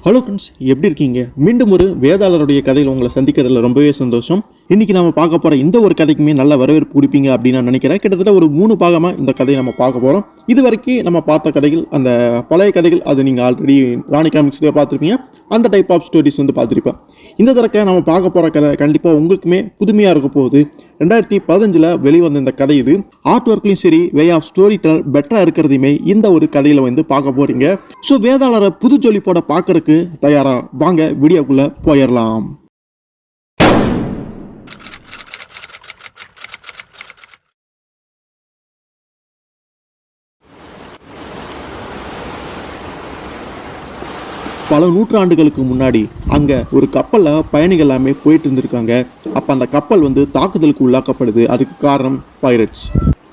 Hello friends, எப்படி இருக்கீங்க? மீண்டும் ஒரு வேதாளருடைய கதையில் உங்களை சந்திக்கிறதுல ரொம்பவே சந்தோஷம். இன்னைக்கு நம்ம பார்க்க போகிற இந்த ஒரு கதைக்குமே நல்ல வரவேற்பு கொடுப்பீங்க அப்படின்னு நான் நினைக்கிறேன். கிட்டத்தட்ட ஒரு 3 பாகமாக இந்த கதையை நம்ம பார்க்க போகிறோம். இது வரைக்கும் நம்ம பார்த்த கதைகள், அந்த பழைய கதைகள், அது நீங்கள் ஆல்ரெடி ராணி காமிக்ஸ்லேயே பார்த்துருப்பீங்க. அந்த டைப் ஆஃப் ஸ்டோரிஸ் வந்து பார்த்துருப்பேன். இந்த தடவை நம்ம பார்க்க போகிற கதை கண்டிப்பாக உங்களுக்குமே புதுமையாக இருக்க போகுது. 2015 வெளிவந்த இந்த கதை இது. ஆர்ட் ஒர்க்லையும் சரி, வே ஆஃப் ஸ்டோரி டெல் பெட்டராக இருக்கிறதையுமே இந்த ஒரு கதையில் வந்து பார்க்க போகிறீங்க. ஸோ வேதாளரை புது ஜொலிப்போட பார்க்கறதுக்கு தயாரா? வாங்க வீடியோக்குள்ள போயிடலாம். பல நூற்றாண்டுகளுக்கு முன்னாடி அங்க ஒரு கப்பல்ல பயணிகள் எல்லாமே போயிட்டு இருந்திருக்காங்க. அப்ப அந்த கப்பல் வந்து தாக்குதலுக்கு உள்ளாக்கப்படுது. அதுக்கு காரணம் பைரட்ஸ்.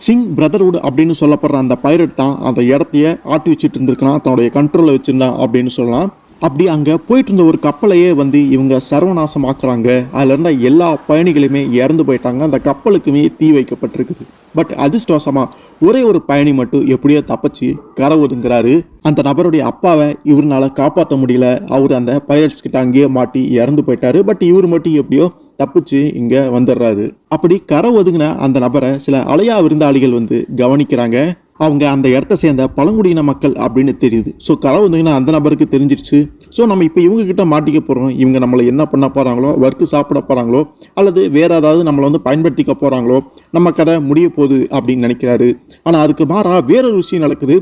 சிங் பிரதர்வுட் அப்படின்னு சொல்லப்படுற அந்த பைரட் தான் அந்த இடத்தையே ஆட்டி வச்சுட்டு இருந்திருக்கான், தன்னுடைய கண்ட்ரோல்ல வச்சிருந்தான் அப்படின்னு சொல்லலாம். அப்படி அங்கே போயிட்டு இருந்த ஒரு கப்பலையே வந்து இவங்க சர்வநாசம் ஆக்குறாங்க. அதில் இருந்த எல்லா பயணிகளுமே இறந்து போயிட்டாங்க. அந்த கப்பலுக்குமே தீ வைக்கப்பட்டிருக்குது. பட் அதிர்ஷ்டவசமா ஒரே ஒரு பயணி மட்டும் எப்படியோ தப்பிச்சு கரை ஒதுங்குறாரு. அந்த நபருடைய அப்பாவை இவரால் காப்பாற்ற முடியல. அவர் அந்த பைரட்ஸ் கிட்ட அங்கேயே மாட்டி இறந்து போயிட்டாரு. பட் இவர் மட்டும் எப்படியோ தப்பிச்சு இங்க வந்துடுறாரு. அப்படி கரை ஒதுங்கின அந்த நபரை சில அலையா விருந்தாளிகள் வந்து கவனிக்கிறாங்க. அவங்க அந்த இடத்த சேர்ந்த பழங்குடியின மக்கள் அப்படின்னு தெரியுது. ஸோ கரை ஒதுங்கின அந்த நபருக்கு தெரிஞ்சிருச்சு. ஸோ நம்ம இப்போ இவங்க கிட்ட மாட்டிக்க போகிறோம். இவங்க நம்மளை என்ன பண்ண போகிறாங்களோ, வறுத்து சாப்பிட போகிறாங்களோ, அல்லது வேற ஏதாவது நம்மளை வந்து பயன்படுத்திக்க போகிறாங்களோ, நம்ம கதை முடிய போகுது அப்படின்னு நினைக்கிறாரு. ஆனால் அதுக்கு மாறாக வேறொரு விஷயம் நடக்குது.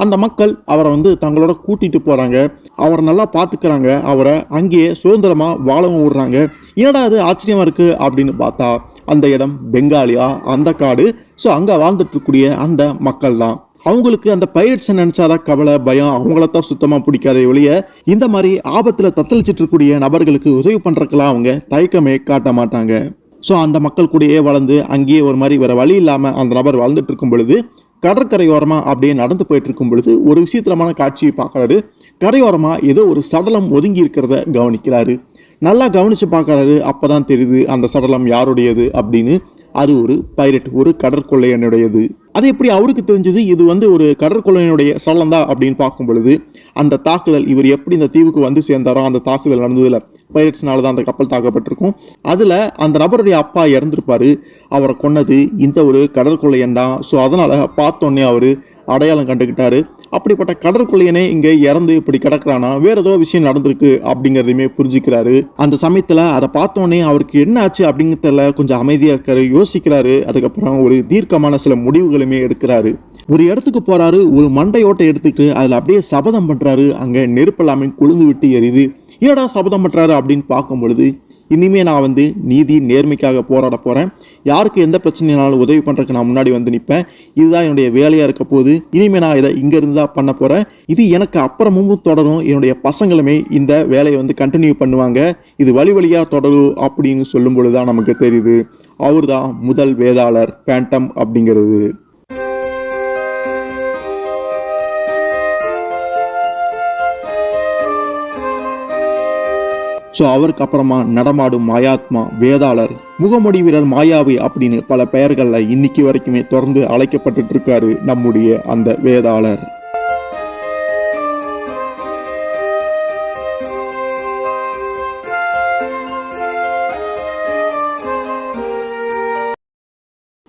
அந்த மக்கள் அவரை வந்து தங்களோட கூட்டிட்டு போகிறாங்க. அவரை நல்லா பார்த்துக்கிறாங்க. அவரை அங்கேயே சுதந்திரமாக வாழவும் விடுறாங்க. என்னடா அது ஆச்சரியமா இருக்கு அப்படின்னு பார்த்தா, அந்த இடம் பெங்காலியா, அந்த காடு. ஸோ அங்கே வாழ்ந்துட்டு இருக்கக்கூடிய அந்த மக்கள் தான். அவங்களுக்கு அந்த பைரட்ஸை நினைச்சாதான் கவலை, பயம். அவங்களத்தான் சுத்தமாக பிடிக்காத ஒழிய இந்த மாதிரி ஆபத்தில் தத்தளிச்சிட்டு இருக்கக்கூடிய நபர்களுக்கு உதவி பண்ணுறதுக்கெல்லாம் அவங்க தயக்கமே காட்ட மாட்டாங்க. ஸோ அந்த மக்கள் கூடயே வளர்ந்து அங்கேயே ஒரு மாதிரி வேற வழி இல்லாமல் அந்த நபர் வாழ்ந்துட்டு இருக்கும் பொழுது, கடற்கரையோரமா அப்படியே நடந்து போயிட்டு இருக்கும் பொழுது ஒரு விசித்திரமான காட்சியை பார்க்கறாரு. கரையோரமா ஏதோ ஒரு சடலம் ஒதுங்கி இருக்கிறத கவனிக்கிறாரு. நல்லா கவனிச்சு பார்க்கறாரு. அப்பதான் தெரியுது அந்த சடலம் யாருடையது அப்படின்னு. அது ஒரு பைரட், ஒரு கடற்கொள்ளையனுடையது. அது எப்படி அவருக்கு தெரிஞ்சது இது வந்து ஒரு கடற்கொள்ளையனுடைய சடலம் தான் அப்படின்னு பார்க்கும் பொழுது, அந்த தாக்குதல் இவர் எப்படி இந்த தீவுக்கு வந்து சேர்ந்தாரோ அந்த தாக்குதல் நடந்ததுல பைரட்ஸ்னால தான் அந்த கப்பல் தாக்கப்பட்டிருக்கும். அதுல அந்த நபருடைய அப்பா இறந்திருப்பாரு. அவரை கொன்னது இந்த ஒரு கடற்கொள்ளையன் தான். ஸோ அதனால பார்த்தோன்னே அவரு அடையாளம் கண்டுக்கிட்டாரு. அப்படிப்பட்ட கடற்கொள்ளையனே இங்க இறந்து இப்படி கிடக்குறானா, வேற ஏதோ விஷயம் நடந்திருக்கு அப்படிங்கிறதையுமே புரிஞ்சுக்கிறாரு. அந்த சமயத்துல அதை பார்த்தோன்னே அவருக்கு என்ன ஆச்சு அப்படிங்கிறதுல கொஞ்சம் அமைதியா இருக்காரு, யோசிக்கிறாரு. அதுக்கப்புறம் ஒரு தீர்க்கமான சில முடிவுகளுமே எடுக்கிறாரு. ஒரு இடத்துக்கு போறாரு. ஒரு மண்டையோட்டை எடுத்துக்கிட்டு அதுல அப்படியே சபதம் பண்றாரு. அங்க நெருப்பு எல்லாமே கொழுந்து விட்டு எரியுது. ஏடா சபதம் பண்றாரு அப்படின்னு பார்க்கும் பொழுது, இனிமே நான் வந்து நீதி நேர்மைக்காக போராட போறேன். யாருக்கு எந்த பிரச்சனைனாலும் உதவி பண்றதுக்கு நான் முன்னாடி வந்து நிற்பேன். இதுதான் என்னுடைய வேலையா இருக்க போது. இனிமே நான் இதை இங்க இருந்து தான் பண்ண போறேன். இது எனக்கு அப்புறமும் தொடரும். என்னுடைய பசங்களுமே இந்த வேலையை வந்து கண்டினியூ பண்ணுவாங்க. இது வழி வழியா தொடரும் அப்படின்னு சொல்லும் பொழுதுதான் நமக்கு தெரியுது அவர் தான் முதல் வேதாளர், பேண்டம் அப்படிங்கிறது. ஸோ அவருக்கு அப்புறமா நடமாடும் மாயாத்மா, வேதாளர், முகமொழி வீரர், மாயாவி அப்படின்னு பல பெயர்களில் இன்னைக்கு வரைக்குமே தொடர்ந்து அழைக்கப்பட்டு இருக்காரு நம்முடைய அந்த வேதாளர்.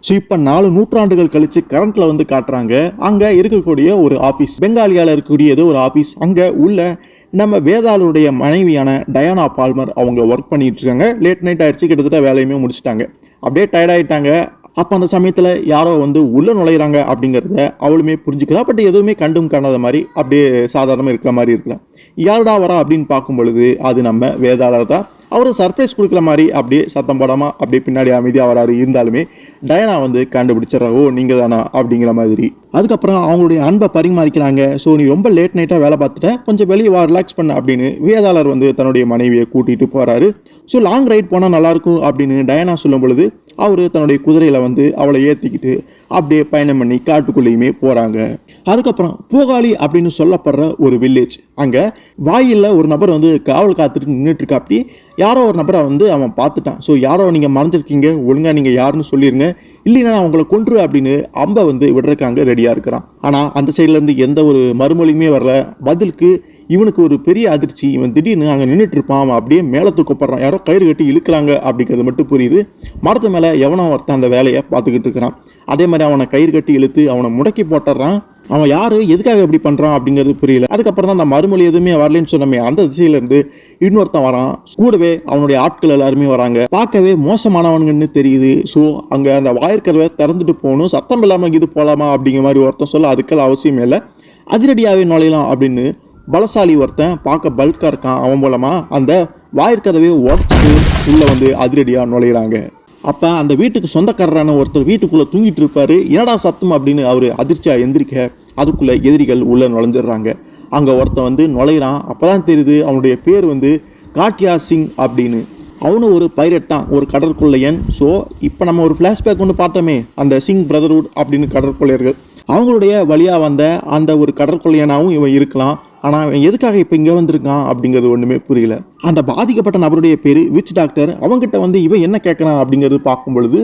ஸோ இப்போ 4 நூற்றாண்டுகள் கழிச்சு கரண்ட்ல வந்து காட்டுறாங்க. அங்க இருக்கக்கூடிய ஒரு ஆபீஸ், பெங்காலியால இருக்கக்கூடிய ஏதோ ஒரு ஆபீஸ். அங்க உள்ள நம்ம வேதாளருடைய மனைவியான டயானா பால்மர் அவங்க ஒர்க் பண்ணிட்டு இருக்காங்க. லேட் நைட் ஆயிடுச்சு, கிட்டத்தட்ட வேலையுமே முடிச்சுட்டாங்க. அப்படியே டயர்ட் ஆயிட்டாங்க. அப்போ அந்த சமயத்தில் யாரோ வந்து உள்ள நுழையிறாங்க அப்படிங்கிறத அவளுமே புரிஞ்சுக்கிறா. பட் எதுவுமே கண்டும் காணாத மாதிரி அப்படியே சாதாரணமாக இருக்கிற மாதிரி இருக்கலாம். யாருடா வரா அப்படின்னு பார்க்கும் பொழுது அது நம்ம வேதாளர் தான். அவர் சர்ப்ரைஸ் கொடுக்குற மாதிரி அப்படியே சத்தம் போடாமல் அப்படியே பின்னாடி அமைதியாக வராரு. இருந்தாலுமே டயனா வந்து கண்டுபிடிச்சிடறா, ஓ நீங்கள் தானா அப்படிங்கிற மாதிரி. அதுக்கப்புறம் அவங்களுடைய அன்பை பரிமாறிக்கிறாங்க. ஸோ நீ ரொம்ப லேட் நைட்டாக வேலை பார்த்துட்ட, கொஞ்சம் வெளியே வா, ரிலாக்ஸ் பண்ண அப்படின்னு வேதாளர் வந்து தன்னுடைய மனைவியை கூட்டிகிட்டு போகிறாரு. ஸோ லாங் ரைட் போனால் நல்லாயிருக்கும் அப்படின்னு டயனா சொல்லும் பொழுது அவர் தன்னுடைய குதிரையில் வந்து அவளை ஏற்றிக்கிட்டு அப்படியே பயணம் பண்ணி காட்டுக்குள்ளேயுமே போகிறாங்க. அதுக்கப்புறம் பூகாலி அப்படின்னு சொல்லப்படுற ஒரு வில்லேஜ். அங்கே வாயில்ல ஒரு நபர் வந்து காவல் காத்துட்டு நின்றுட்டு இருக்கா. அப்படி யாரோ ஒரு நபரை வந்து அவன் பார்த்துட்டான். ஸோ யாரோ நீங்கள் மறைஞ்சிருக்கீங்க, ஒழுங்காக நீங்கள் யாருன்னு சொல்லிடுங்க, இல்லைன்னா நான் உங்களை கொன்று அப்படின்னு அம்பை வந்து விடுறதுக்காங்க ரெடியாக இருக்கிறான். ஆனால் அந்த சைட்லேருந்து எந்த ஒரு மறுமொழியுமே வரல. பதிலுக்கு இவனுக்கு ஒரு பெரிய அதிர்ச்சி. இவன் திடீர்னு அங்கே நின்றுட்டு இருப்பான், அவன் அப்படியே மேலே தூக்கப்படுறான், யாரோ கயிறு கட்டி இழுக்கிறாங்க அப்படிங்கிறது மட்டும் புரியுது. மரத்து மேலே எவனோ ஒருத்தன் அந்த வேலையை பார்த்துக்கிட்டு இருக்கிறான். அதே மாதிரி அவனை கயிறு கட்டி இழுத்து அவனை முடக்கி போட்டுறான். அவன் யாரு, எதுக்காக இப்படி பண்றான் அப்படிங்கிறது புரியல. அதுக்கப்புறம் தான் அந்த மறுமொழி எதுவுமே வரலன்னு சொன்னமே, அந்த திசையில இருந்து இன்னொருத்தன் வரான். கூடவே அவனுடைய ஆட்கள் எல்லாருமே வராங்க. பார்க்கவே மோசமானவனுங்கன்னு தெரியுது. ஸோ அங்க அந்த வாயிற்கதவை திறந்துட்டு போகணும், சத்தம் இல்லாம இது போலாமா அப்படிங்கிற மாதிரி ஒருத்தன் சொல்ல அதுக்கெல்லாம் அவசியமே இல்லை, அதிரடியாவே நுழையலாம் அப்படின்னு பலசாலி ஒருத்தன் பார்க்க பல்கா இருக்கான். அவன் மூலமா அந்த வாயிற்கதவை உடச்சிட்டு உள்ள வந்து அதிரடியா நுழையிறாங்க. அப்போ அந்த வீட்டுக்கு சொந்தக்காரரான ஒருத்தர் வீட்டுக்குள்ளே தூங்கிட்டு இருப்பாரு. என்னடா சத்தம் அப்படின்னு அவர் அதிர்ச்சியாக எந்திரிக்க அதுக்குள்ளே எதிரிகள் உள்ளே நுழைஞ்சிடுறாங்க. அங்கே ஒருத்தன் வந்து நுழையிறான். அப்போ தான் தெரியுது அவனுடைய பேர் வந்து காட்டியா சிங் அப்படின்னு. அவனும் ஒரு பைரட் தான், ஒரு கடற்கொள்ளையன். ஸோ இப்போ நம்ம ஒரு ஃப்ளாஷ்பேக் ஒன்று பார்த்தோமே, அந்த சிங் பிரதர்ஹுட் அப்படின்னு கடற்கொள்ளையர்கள், அவங்களுடைய வழியாக வந்த அந்த ஒரு கடற்கொள்ளையனாகவும் இவன் இருக்கலாம். ஆனால் அவன் எதுக்காக இப்போ இங்கே வந்திருக்கான் அப்படிங்கிறது ஒன்றுமே புரியல. அந்த பாதிக்கப்பட்ட நபருடைய பேர் விச் டாக்டர். அவங்ககிட்ட வந்து இவன் என்ன கேட்குறான் அப்படிங்கிறது பார்க்கும் பொழுது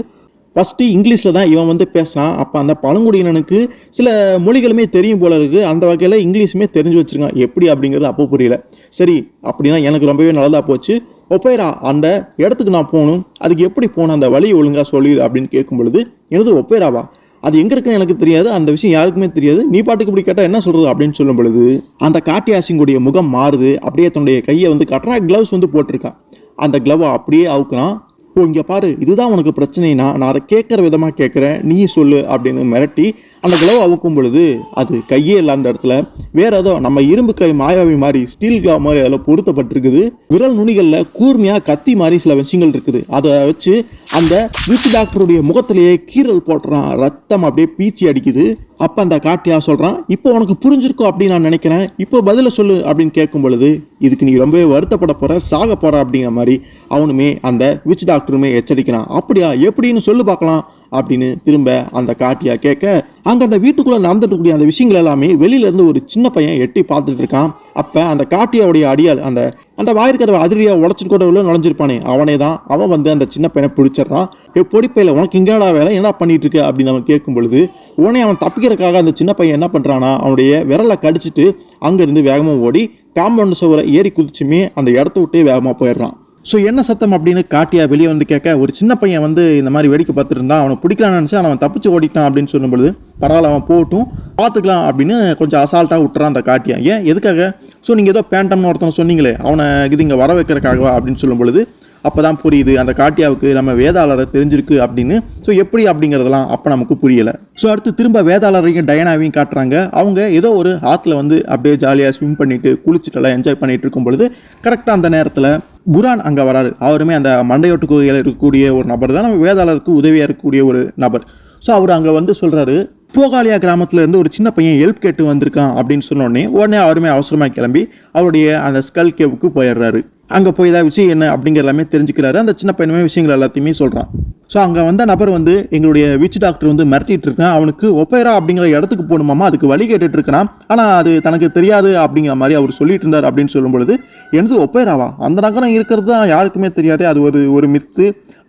ஃபஸ்ட்டு இங்கிலீஷில் தான் இவன் வந்து பேசுகிறான். அப்போ அந்த பழங்குடியினனுக்கு சில மொழிகளுமே தெரியும் போல இருக்குது. அந்த வகையில் இங்கிலீஷுமே தெரிஞ்சு வச்சுருக்கான். எப்படி அப்படிங்கிறது அப்போ புரியல. சரி, அப்படின்னா எனக்கு ரொம்பவே நல்லதாக போச்சு. ஒப்பேரா, அந்த இடத்துக்கு நான் போகணும், அதுக்கு எப்படி போகணும், அந்த வழி ஒழுங்காக சொல்லி அப்படின்னு கேட்கும் பொழுது, எனது ஒப்பேராவா, அது எங்கே இருக்குன்னு எனக்கு தெரியாது, அந்த விஷயம் யாருக்குமே தெரியாது, நீ பாட்டுக்கு இப்படி கேட்டால் என்ன சொல்கிறது அப்படின்னு சொல்லும் பொழுது அந்த காட்டியா சிங்குடைய முகம் மாறுது. அப்படியே தன்னுடைய கையை வந்து காட்டுறான். க்ளவுஸ் வந்து போட்டிருக்கான். அந்த க்ளவை அப்படியே அவுக்குறான். ஓ, இங்கே பாரு, இதுதான் உனக்கு பிரச்சனைனா நான் அதை கேட்குற விதமாக கேட்குறேன், நீ சொல்லு அப்படின்னு மிரட்டி அந்த க்ளவ் அவுக்கும் பொழுது அது கையே இல்லாத இடத்துல வேற ஏதோ நம்ம இரும்பு கை மாயாவி மாதிரி ஸ்டீல் க்ளவ் மாதிரி அதில் பொருத்தப்பட்டிருக்குது. விரல் நுனிகளில் கூர்மையாக கத்தி மாதிரி சில விஷயங்கள் இருக்குது. அதை வச்சு அந்த விச் டாக்டருடைய முகத்திலேயே கீறல் போட்டுறான். ரத்தம் அப்படியே பீச்சி அடிக்குது. அப்போ அந்த காட்டியா சொல்கிறான், இப்போ உனக்கு புரிஞ்சிருக்கோம் அப்படின்னு நான் நினைக்கிறேன், இப்போ பதில சொல்லு அப்படின்னு கேட்கும் பொழுது இதுக்கு நீ ரொம்பவே வருத்தப்பட போற, சாக போற அப்படிங்கிற மாதிரி அவனுமே அந்த விச் டாக்டருமே எச்சரிக்கிறான். அப்படியா, எப்படின்னு சொல்லு பார்க்கலாம் அப்படின்னு திரும்ப அந்த காட்டியா கேட்க அங்கே அந்த வீட்டுக்குள்ளே நடந்துட்டு இருக்கக்கூடிய அந்த விஷயங்கள் எல்லாமே வெளியிலேருந்து ஒரு சின்ன பையன் எட்டி பார்த்துட்டு இருக்கான். அப்போ அந்த காட்டியாவுடைய அடியால் அந்த அந்த வாயிற்கதவை அதிரியாக உடச்சிட்டு கூட உள்ள நுழைஞ்சிருப்பானே அவனே தான். அவன் வந்து அந்த சின்ன பையனை பிடிச்சிடறான். பொடிப்பையில் உனக்கு இங்கேடா வேலை, என்ன பண்ணிட்டு இருக்க அப்படின்னு அவன் கேட்கும் பொழுது உடனே அவன் தப்பிக்கிறதுக்காக அந்த சின்ன பையன் என்ன பண்ணுறான்னா அவனுடைய விரலை கடிச்சிட்டு அங்கேருந்து வேகமாக ஓடி காம்பவுண்ட் சுவரை ஏறி குதிச்சுமே அந்த இடத்த விட்டே வேகமாக போயிடுறான். ஸோ என்ன சத்தம் அப்படின்னு காட்டியா வெளியே வந்து கேட்க ஒரு சின்ன பையன் வந்து இந்த மாதிரி வேடிக்கை பார்த்துட்டு இருந்தான். அவனை பிடிக்கலான்னு நினச்சா அவன் தப்பிச்சு ஓடிட்டான் அப்படின்னு சொல்லும்பொழுது பரவாயில்ல, அவன் போகட்டும், பார்த்துக்கலாம் அப்படின்னு கொஞ்சம் அசால்ட்டாக விட்டுறான் அந்த காட்டியா. ஏன், எதுக்காக? ஸோ நீங்கள் ஏதோ பேண்டம்னு ஒருத்தனை சொன்னீங்களே, அவனை இது இங்கே வர வைக்கிறக்காகவா அப்படின்னு சொல்லும் பொழுது அப்போ தான் புரியுது அந்த காட்டியாவுக்கு நம்ம வேதாளரை தெரிஞ்சிருக்கு அப்படின்னு. ஸோ எப்படி அப்படிங்கிறதெல்லாம் அப்போ நமக்கு புரியலை. ஸோ அடுத்து திரும்ப வேதாளரையும் டயனாவையும் காட்டுறாங்க. அவங்க ஏதோ ஒரு ஆற்றுல வந்து அப்படியே ஜாலியாக ஸ்விம் பண்ணிட்டு குளிச்சுட்டெல்லாம் என்ஜாய் பண்ணிட்டு இருக்கும் பொழுது கரெக்டாக அந்த நேரத்தில் குரான் அங்கே வராரு. அவருமே அந்த மண்டையோட்டு குகையில் இருக்கக்கூடிய ஒரு நபர் தான், நம்ம வேதாளருக்கு உதவியாக இருக்கக்கூடிய ஒரு நபர். ஸோ அவர் அங்கே வந்து சொல்கிறாரு, போகாலியா கிராமத்துல இருந்து ஒரு சின்ன பையன் ஹெல்ப் கேட்டு வந்திருக்கான் அப்படின்னு உடனே அவருமே அவசரமாக கிளம்பி அவருடைய அந்த ஸ்கல் கேவுக்கு போயிடுறாரு. அங்கே போய் தான் விஷயம் என்ன அப்படிங்கிற எல்லாமே தெரிஞ்சுக்கிறாரு. அந்த சின்ன பையனுமே விஷயங்கள் எல்லாத்தையுமே சொல்கிறான். ஸோ அங்கே வந்த நபர் வந்து எங்களுடைய விச் டாக்டர் வந்து மிரட்டிட்டு இருக்கான், அவனுக்கு ஒப்பேரா அப்படிங்கிற இடத்துக்கு போகணுமாமா, அதுக்கு வழி கேட்டுட்டு இருக்கான், ஆனால் அது தனக்கு தெரியாது அப்படிங்கிற மாதிரி அவர் சொல்லிட்டு இருந்தார் அப்படின்னு சொல்லும் பொழுது எனது ஒப்பேராவா, அந்த நகரம் இருக்கிறது தான் யாருக்குமே தெரியாது, அது ஒரு மித்து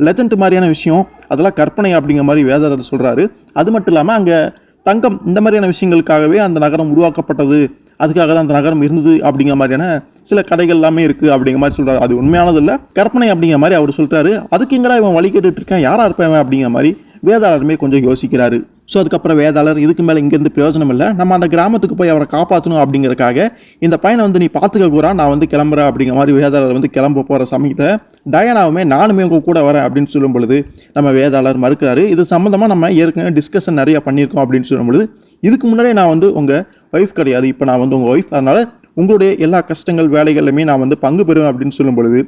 லெஜண்ட் மாதிரியான விஷயம், அதெல்லாம் கற்பனை அப்படிங்கிற மாதிரி வேதாளர் சொல்கிறாரு. அது மட்டும் இல்லாமல் அங்கே தங்கம் இந்த மாதிரியான விஷயங்களுக்காகவே அந்த நகரம் உருவாக்கப்பட்டது, அதுக்காக தான் அந்த நகரம் இருந்தது அப்படிங்கிற மாதிரியான சில கதைகள் எல்லாமே இருக்குது அப்படிங்கிற மாதிரி சொல்கிறாரு. அது உண்மையானது இல்லை, கற்பனை அப்படிங்கிற மாதிரி அவர் சொல்கிறாரு. அதுக்கு எங்கடா இவன் வழி கேட்டுட்டு இருக்கான், யாராக இருப்பேன் அப்படிங்கிற மாதிரி வேதாளருமே கொஞ்சம் யோசிக்கிறாரு. ஸோ அதுக்கப்புறம் வேதாளர் இதுக்கு மேலே இங்கேருந்து பிரயோஜனம் இல்லை, நம்ம அந்த கிராமத்துக்கு போய் அவரை காப்பாற்றணும் அப்படிங்கிறதுக்காக இந்த பையனை வந்து நீ பார்த்துக்க கூறா, நான் வந்து கிளம்புறேன் அப்படிங்கிற மாதிரி வேதாளர் வந்து கிளம்ப போகிற சமயத்தை டயனாவுமே நானுமே உங்க கூட வரேன் அப்படின்னு சொல்லும் பொழுது நம்ம வேதாளர் மறுக்கிறாரு. இது சம்மந்தமாக நம்ம ஏற்கனவே டிஸ்கஷன் நிறையா பண்ணியிருக்கோம் அப்படின்னு சொல்லும் பொழுது இதுக்கு முன்னாடியே நான் வந்து உங்கள் ஒய்ஃப் கிடையாது, இப்போ நான் வந்து உங்கள் ஒய்ஃப், அதனால் உங்களுடைய எல்லா கஷ்டங்கள் வேலைகளுமே நான் வந்து பங்கு பெறுவேன் அப்படின்னு சொல்லும் பொழுது